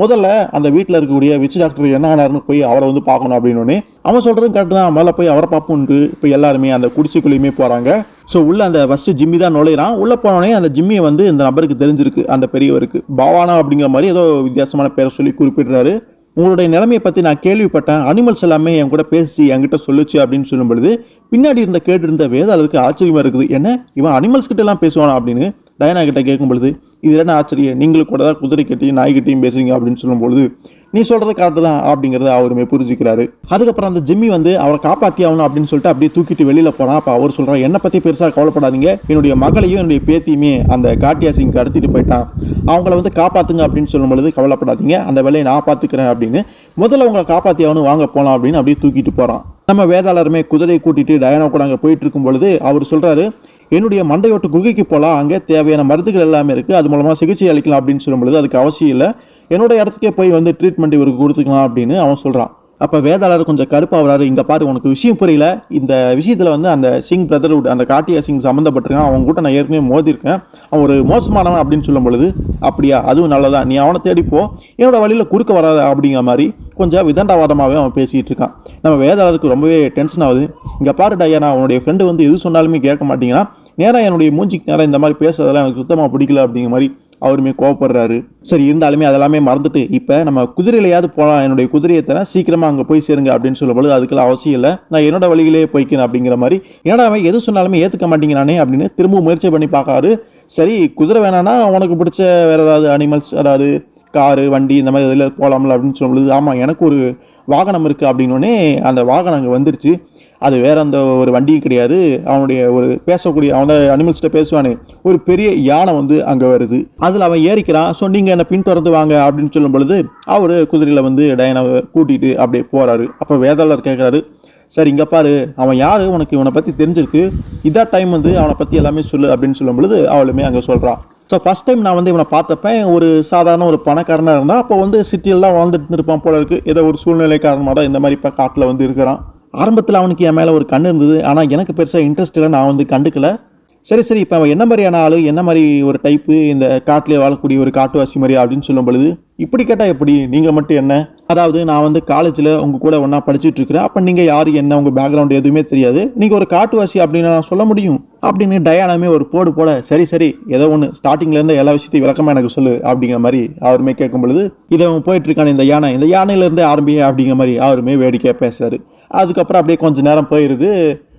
முதல்ல அந்த வீட்டில் இருக்கக்கூடிய விச் டாக்டர் என்ன ஆனார்னு போய் அவரை பார்க்கணும் அப்படின்னு அவன் சொல்கிறதும் கரெக்டு தான். மேலே போய் அவரை பார்ப்போன்ட்டு இப்போ எல்லாருமே அந்த குடிசைக்குள்ளேயுமே போகிறாங்க. ஸோ உள்ள அந்த ஃபஸ்ட்டு ஜிம்மி தான் நுழையிறான். உள்ளே போனோடனே அந்த ஜிம்மியை இந்த நபருக்கு தெரிஞ்சிருக்கு, அந்த பெரியவருக்கு பாவானா அப்படிங்கிற மாதிரி ஏதோ வித்தியாசமான பேரை சொல்லி குறிப்பிடுறாரு. உங்களுடைய நிலைமையை பற்றி நான் கேள்விப்பட்டேன், அனிமல்ஸ் எல்லாமே என் கூட பேசி என்கிட்ட சொல்லுச்சு அப்படின்னு சொல்லும் பொழுது பின்னாடி கேட்டு இருந்த வேதாளருக்கு ஆச்சரியமாக இருக்குது. என்ன இவன் அனிமல்ஸ் கிட்ட எல்லாம் பேசுவானா அப்படின்னு டயானா கிட்ட கேட்கும் பொழுது இது என்ன ஆச்சரியம், நீங்களும் கூட தான் குதிரை கட்டியும் நாய்கிட்டையும் பேசுறீங்க அப்படின்னு சொல்லும் பொழுது நீ சொல்றது கரெக்டு தான் அப்படிங்கிறத அவருமே புரிஞ்சுக்கிறாரு. அதுக்கப்புறம் அந்த ஜிம்மி அவரை காப்பாற்றி ஆகணும் அப்படின்னு சொல்லிட்டு அப்படியே தூக்கிட்டு வெளியில போறான். அப்போ அவர் சொல்றான், என்னை பத்தி பெருசாக கவலைப்படாதீங்க, என்னுடைய மகளையும் என்னுடைய பேத்தியுமே அந்த காட்டியா சிங் கடத்திட்டு போயிட்டான், அவங்கள காப்பாத்துங்க அப்படின்னு சொல்லும் பொழுது கவலைப்படாதீங்க, அந்த வேலையை நான் பார்த்துக்கிறேன் அப்படின்னு முதல்ல அவங்களை காப்பாற்றி ஆகணும், வாங்க போகலாம் அப்படின்னு அப்படியே தூக்கிட்டு போறான். நம்ம வேதாளருமே குதிரையை கூட்டிட்டு டயானா கூட அங்கே போயிட்டு இருக்கும் பொழுது அவர் சொல்றாரு, என்னுடைய மண்டையோட்டு குகைக்கு போகலாம், அங்கே தேவையான மருந்துகள் எல்லாமே இருக்குது, அது மூலமாக சிகிச்சை அளிக்கலாம் அப்படின்னு சொல்லும் பொழுது அதுக்கு அவசியம் இல்லை, என்னோட இடத்துக்கே போய் வந்து ட்ரீட்மெண்ட் இவருக்கு கொடுத்துக்கலாம் அப்படின்னு அவன் சொல்கிறான். அப்போ வேதாளர் கொஞ்சம் கடுப்பாகிறாரு. இங்கே பாரு, உனக்கு விஷயம் புரியல. இந்த விஷயத்தில் வந்து அந்த சிங் பிரதர்வுட், அந்த காட்டியா சிங் சம்மந்தப்பட்டிருக்கான். அவங்க கூட நான் ஏற்கனவே மோதிருக்கேன். அவன் ஒரு மோசமானவன் அப்படின்னு சொல்லும் பொழுது, அப்படியா, அதுவும் நல்லதா, நீ அவனை தேடிப்போ, என்னோட வழியில் குறுக்க வராத அப்படிங்கிற மாதிரி கொஞ்சம் விதண்டாவாதமாகவே அவன் பேசிகிட்டு இருக்கான். நம்ம வேதாளருக்கு ரொம்பவே டென்ஷன் ஆகுது. இங்கே பாரு டயானா, உன்னுடைய ஃப்ரெண்டு வந்து எது சொன்னாலுமே கேட்க மாட்டீங்கன்னா, நேராக என்னுடைய மூஞ்சிக்கு நேரம் இந்த மாதிரி பேசுறதெல்லாம் எனக்கு சுத்தமாக பிடிக்கல அப்படிங்கிற மாதிரி அவருமே கோவப்படுறாரு. சரி, இருந்தாலுமே அதெல்லாமே மறந்துட்டு இப்போ நம்ம குதிரையிலையாவது போகலாம், என்னுடைய குதிரையை தர சீக்கிரமாக அங்கே போய் சேருங்க அப்படின்னு சொல்லும்போது, அதுக்கெல்லாம் அவசியம் இல்லை, நான் என்னோட வழியிலே போய்க்கிறேன் அப்படிங்கிற மாதிரி. ஏன்னா அவன் எது சொன்னாலுமே ஏற்றுக்க மாட்டேங்கிறானே அப்படின்னு திரும்ப முயற்சி பண்ணி பார்க்குறாரு. சரி, குதிரை வேணான்னா உனக்கு பிடிச்ச வேறு ஏதாவது அனிமல்ஸ், அதாவது காரு, வண்டி, இந்த மாதிரி இதில் போகலாம்ல அப்படின்னு சொல்லும்போது, ஆமாம் எனக்கு ஒரு வாகனம் இருக்குது அப்படின்னோடனே அந்த வாகனம் அங்கே வந்துருச்சு. அது வேற அந்த ஒரு வண்டியும் கிடையாது, அவனுடைய ஒரு பேசக்கூடிய, அவன் அனிமல்ஸ்கிட்ட பேசுவானே, ஒரு பெரிய யானை வந்து அங்கே வருது. அதில் அவன் ஏறிக்கிறான். ஸோ நீங்கள் என்னை பின்தொடர்ந்து வாங்க அப்படின்னு சொல்லும் பொழுது அவர் குதிரையில் வந்து டயானாவை கூட்டிகிட்டு அப்படியே போகிறாரு. அப்போ வேதாளர் கேட்குறாரு, சரி இங்கே பாரு, அவன் யார், உனக்கு இவனை பற்றி தெரிஞ்சிருக்கு, இதான் டைம் வந்து அவனை பற்றி எல்லாமே சொல்லு அப்படின்னு சொல்லும் பொழுது அவளுமே அங்கே சொல்கிறான். ஸோ ஃபஸ்ட் டைம் நான் வந்து இவனை பார்த்தப்பேன் ஒரு சாதாரண ஒரு பணக்காரனாக இருந்தால், அப்போ வந்து சிட்டியெல்லாம் வாழ்ந்துட்டு இருப்பான் போல இருக்குது. ஏதோ ஒரு சூழ்நிலை காரணமாக தான் இந்த மாதிரி இப்போ காட்டில் வந்து இருக்கிறான். ஆரம்பத்தில் அவனுக்கு என் மேலே ஒரு கண் இருந்தது, ஆனால் எனக்கு பெருசாக இன்ட்ரெஸ்ட் இல்லை, நான் வந்து கண்டுக்கல. சரி இப்போ அவன் என்ன மாதிரியான ஆள், என்ன மாதிரி ஒரு டைப்பு, இந்த காட்டிலே வாழக்கூடிய ஒரு காட்டுவாசி மாதிரி அப்படின்னு சொல்லும் பொழுது, இப்படி கேட்டால் எப்படி, நீங்கள் மட்டும் என்ன, அதாவது நான் வந்து காலேஜில் உங்கள் கூட ஒன்றா படிச்சுட்டு இருக்கிறேன், அப்போ நீங்கள் யார், என்ன, உங்கள் பேக்ரவுண்ட் எதுவுமே தெரியாது, நீங்கள் ஒரு காட்டுவாசி அப்படின்னு நான் சொல்ல முடியும் அப்படின்னு டயானாமே ஒரு போட, சரி ஏதோ ஒன்று ஸ்டார்டிங்லேருந்து எல்லா விஷயத்தையும் விளக்கமாக எனக்கு சொல்லு அப்படிங்கிற மாதிரி அவருமே கேட்கும் பொழுது, இதை அவன் போயிட்டு இருக்கான இந்த யானையிலேருந்தே ஆரம்பியே அப்படிங்கிற மாதிரி அவருமே வேடிக்கையாக பேசுறாரு. அதுக்கப்புறம் அப்படியே கொஞ்சம் நேரம் போயிடுது.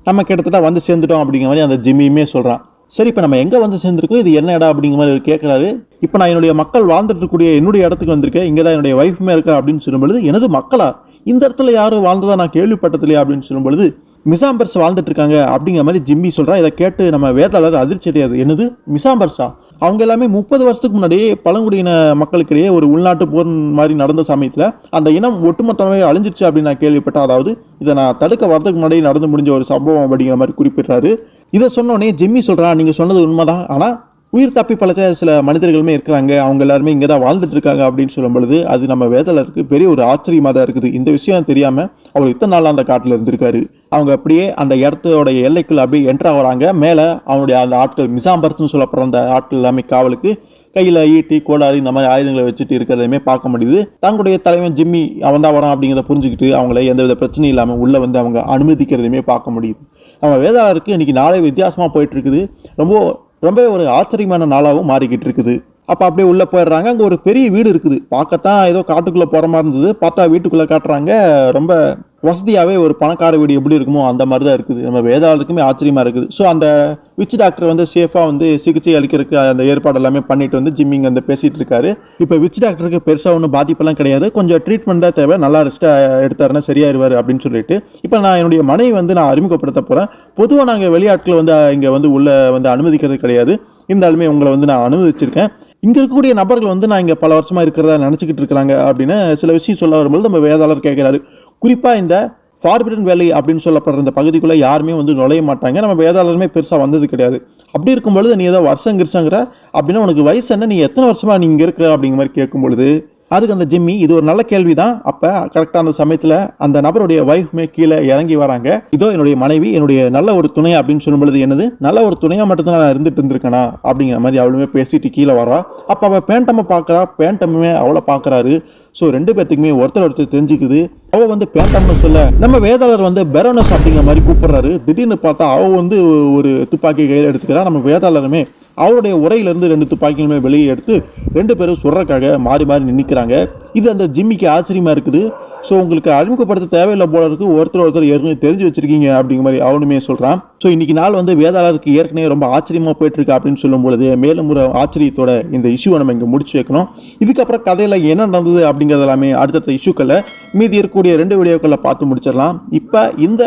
நம்ம கிட்டத்தட்ட வந்து சேர்ந்துட்டோம் அப்படிங்கிற மாதிரி அந்த ஜிம்மியுமே சொல்கிறான். சரி, இப்போ நம்ம எங்கே வந்து சேர்ந்துருக்கோம், இது என்ன இடம் அப்படிங்கிற மாதிரி கேட்குறாரு. இப்போ நான் என்னுடைய மக்கள் வாழ்ந்துட்டு இருக்கக்கூடிய என்னுடைய இடத்துக்கு வந்திருக்கேன், இங்கே தான் என்னுடைய ஒய்ஃபுமே இருக்கா அப்படின்னு சொல்லும்பொழுது, எனது மக்களா, இந்த இடத்துல யாரும் வாழ்ந்ததா நான் கேள்விப்பட்டதில்லையா அப்படின்னு சொல்லும்பொழுது, மிசாம்பர்ஸ் வாழ்ந்துட்டு இருக்காங்க அப்படிங்கிற மாதிரி ஜிம்மி சொல்கிறா. இதை கேட்டு நம்ம வேதாளர் அதிர்ச்சி அடையாது. என்னது மிசாம்பர்ஸா, அவங்க எல்லாமே 30 வருஷத்துக்கு முன்னாடி பழங்குடியின மக்களுக்கிடையே ஒரு உள்நாட்டு போர் மாதிரி நடந்த சமயத்தில் அந்த இனம் ஒட்டுமொத்தமாகவே அழிஞ்சிருச்சு அப்படின்னு நான் கேள்விப்பட்டேன். அதாவது இதை நான் தடுக்க வரதுக்கு முன்னாடி நடந்து முடிஞ்ச ஒரு சம்பவம் அப்படிங்கிற மாதிரி குறிப்பிட்றாரு. இதை சொன்னோடனே ஜிம்மி சொல்கிறான், நீங்கள் சொன்னது உண்மைதான், ஆனால் உயிர் தப்பி பழச்ச சில மனிதர்களுமே இருக்கிறாங்க, அவங்க எல்லாருமே இங்கே தான் வாழ்ந்துட்டு இருக்காங்க அப்படின்னு சொல்லும் பொழுது, அது நம்ம வேதாளருக்கு பெரிய ஒரு ஆச்சரியமாக தான் இருக்குது. இந்த விஷயம் தெரியாமல் அவர் இத்தனை நாள் அந்த காட்டில் இருந்திருக்காரு. அவங்க அப்படியே அந்த இடத்தோட எல்லைக்குள்ள அப்படியே என்ட்ரு ஆகிறாங்க. மேலே அவனுடைய அந்த ஆட்கள், மிசாம்பர்ஸ்னு சொல்லப்படுற அந்த ஆட்கள் எல்லாமே காவலுக்கு கையில் ஈட்டி, கோடாரி, இந்த மாதிரி ஆயுதங்களை வச்சுட்டு இருக்கிறதையுமே பார்க்க முடியுது. தங்களுடைய தலைவன் ஜிம்மி அவன் தான் வரான் அப்படிங்கிறத புரிஞ்சுக்கிட்டு அவங்கள எந்தவித பிரச்சனையும் இல்லாமல் உள்ளே வந்து அவங்க அனுமதிக்கிறதையுமே பார்க்க முடியுது. நம்ம வேதாளருக்கு இன்னைக்கு நாளே வித்தியாசமாக போயிட்டு இருக்குது. ரொம்ப ஒரு ஆச்சரியமான நாளாகவும் மாறிக்கிட்டு இருக்குது. அப்போ அப்படியே உள்ளே போயிடுறாங்க. அங்கே ஒரு பெரிய வீடு இருக்குது. பார்க்கத்தான் ஏதோ காட்டுக்குள்ளே போகிற மாதிரி இருந்தது. பார்த்தா வீட்டுக்குள்ளே காட்டுறாங்க ரொம்ப வசதியாகவே ஒரு பணக்கார வீடு எப்படி இருக்குமோ அந்த மாதிரி தான் இருக்குது. நம்ம வேதாளருக்குமே ஆச்சரியமாக இருக்குது. ஸோ அந்த விச் டாக்டர் வந்து சேஃபாக வந்து சிகிச்சை அளிக்கிறதுக்கு அந்த ஏற்பாடு எல்லாமே பண்ணிட்டு வந்து ஜிம்மிங் வந்து பேசிகிட்டு இருக்காரு. இப்போ விச் டாக்டருக்கு பெருசாக ஒன்றும் பாதிப்பெல்லாம் கிடையாது, கொஞ்சம் ட்ரீட்மெண்ட் தான் தேவை, நல்லா ரெஸ்ட்டாக எடுத்தாருன்னா சரியாயிருவார் அப்படின்னு சொல்லிட்டு, இப்போ நான் என்னுடைய மனைவி வந்து நான் அறிமுகப்படுத்த போகிறேன். பொதுவாக நாங்கள் வெளியாட்கள் வந்து இங்கே வந்து உள்ளே வந்து அனுமதிக்கிறது கிடையாது, இருந்தாலுமே உங்களை வந்து நான் அனுமதிச்சிருக்கேன். இங்கே இருக்கக்கூடிய நபர்கள் வந்து நான் இங்கே பல வருஷமாக இருக்கிறதா நினச்சிக்கிட்டு இருக்கிறாங்க அப்படின்னு சில விஷயம் சொல்ல வரும்போது நம்ம வேதாளர் கேட்குறாரு. குறிப்பாக இந்த ஃபார்பிடன் வேலி அப்படின்னு சொல்லப்படுற இந்த பகுதிக்குள்ளே யாருமே வந்து நுழைய மாட்டாங்க, நம்ம வேதாளருமே பெருசாக வந்தது கிடையாது. அப்படி இருக்கும்பொழுது நீ ஏதோ வருஷம் கிருச்சாங்கிற அப்படின்னா உனக்கு வயசு என்ன, நீ எத்தனை வருஷமாக நீ இங்கே இருக்கிற அப்படிங்கிற மாதிரி கேட்கும்பொழுது அதுக்கு அந்த ஜிம்மி, இது ஒரு நல்ல கேள்வி தான். அப்போ கரெக்டாக அந்த சமயத்தில் அந்த நபருடைய ஒய்ஃப்மே கீழே இறங்கி வராங்க. இதோ என்னுடைய மனைவி, என்னுடைய நல்ல ஒரு துணை அப்படின்னு சொல்லும் பொழுது, என்னது நல்ல ஒரு துணையாக மட்டும்தான் நான் இருந்துட்டு இருந்திருக்கேனா அப்படிங்கிற மாதிரி அவளுமே பேசிட்டு கீழே வரா. அப்போ அவள் பேண்டம்மை பார்க்குறா, பேண்டம்மே அவளை பார்க்குறாரு. ஸோ ரெண்டு பேர்த்துக்குமே ஒருத்தர் தெரிஞ்சுக்குது. அவள் வந்து பேண்டம்னு சொல்ல நம்ம வேதாளர் வந்து பெரோனஸ் அப்படிங்கிற மாதிரி கூப்பிடுறாரு. திடீர்னு பார்த்தா அவள் வந்து ஒரு துப்பாக்கி கையில் எடுத்துக்கிறா. நம்ம வேதாளருமே அவருடைய உரையிலிருந்து 2 துப்பாக்கிகளுமே வெளியே எடுத்து 2 பேரும் சுடுறக்காக மாறி நின்றுக்கிறாங்க. இது அந்த ஜிம்மிக்கு ஆச்சரியமாக இருக்குது. ஸோ உங்களுக்கு அறிமுகப்படுத்த தேவையில்லை போல இருக்கு, ஒருத்தர் ஏற்கனவே தெரிஞ்சு வச்சிருக்கீங்க அப்படிங்கிற மாதிரி அவனுமே சொல்கிறான். ஸோ இன்னைக்கு நாள் வந்து வேதாளருக்கு ஏற்கனவே ரொம்ப ஆச்சரியமாக போயிட்டு இருக்கு அப்படின்னு சொல்லும் பொழுது மேலும் ஒரு ஆச்சரியத்தோட இந்த இஷ்யூவை நம்ம இங்கே முடிச்சு வைக்கணும். இதுக்கப்புறம் கதையில் என்ன நடந்தது அப்படிங்கிறது எல்லாமே அடுத்தடுத்த இஷ்யூக்களை மீதி இருக்கக்கூடிய 2 வீடியோக்களை பார்த்து முடிச்சிடலாம். இப்போ இந்த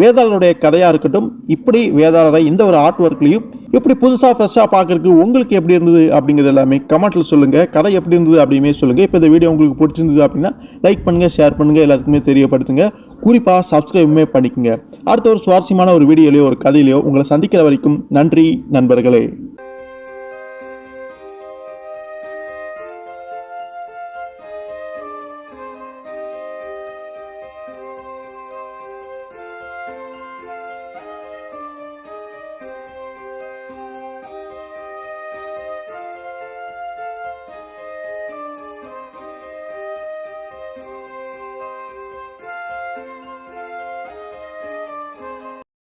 வேதாளருடைய கதையாக இருக்கட்டும், இப்படி வேதாளரை இந்த ஒரு ஆர்ட் ஒர்க்லையும் எப்படி புதுசாக ஃப்ரெஷ்ஷாக பார்க்கறதுக்கு உங்களுக்கு எப்படி இருந்தது அப்படிங்கிறது எல்லாமே கமெண்ட்டில் சொல்லுங்கள். கதை எப்படி இருந்தது அப்படியுமே சொல்லுங்கள். இப்போ இந்த வீடியோ உங்களுக்கு பிடிச்சிருந்தது அப்படின்னா லைக் பண்ணுங்கள், ஷேர் பண்ணுங்கள், எல்லாத்துக்குமே தெரியப்படுத்துங்க. குறிப்பாக சப்ஸ்கிரைபுமே பண்ணிக்கோங்க. அடுத்த ஒரு சுவாரஸ்யமான ஒரு வீடியோலையோ ஒரு கதையிலையோ உங்களை சந்திக்கிற வரைக்கும் நன்றி நண்பர்களே.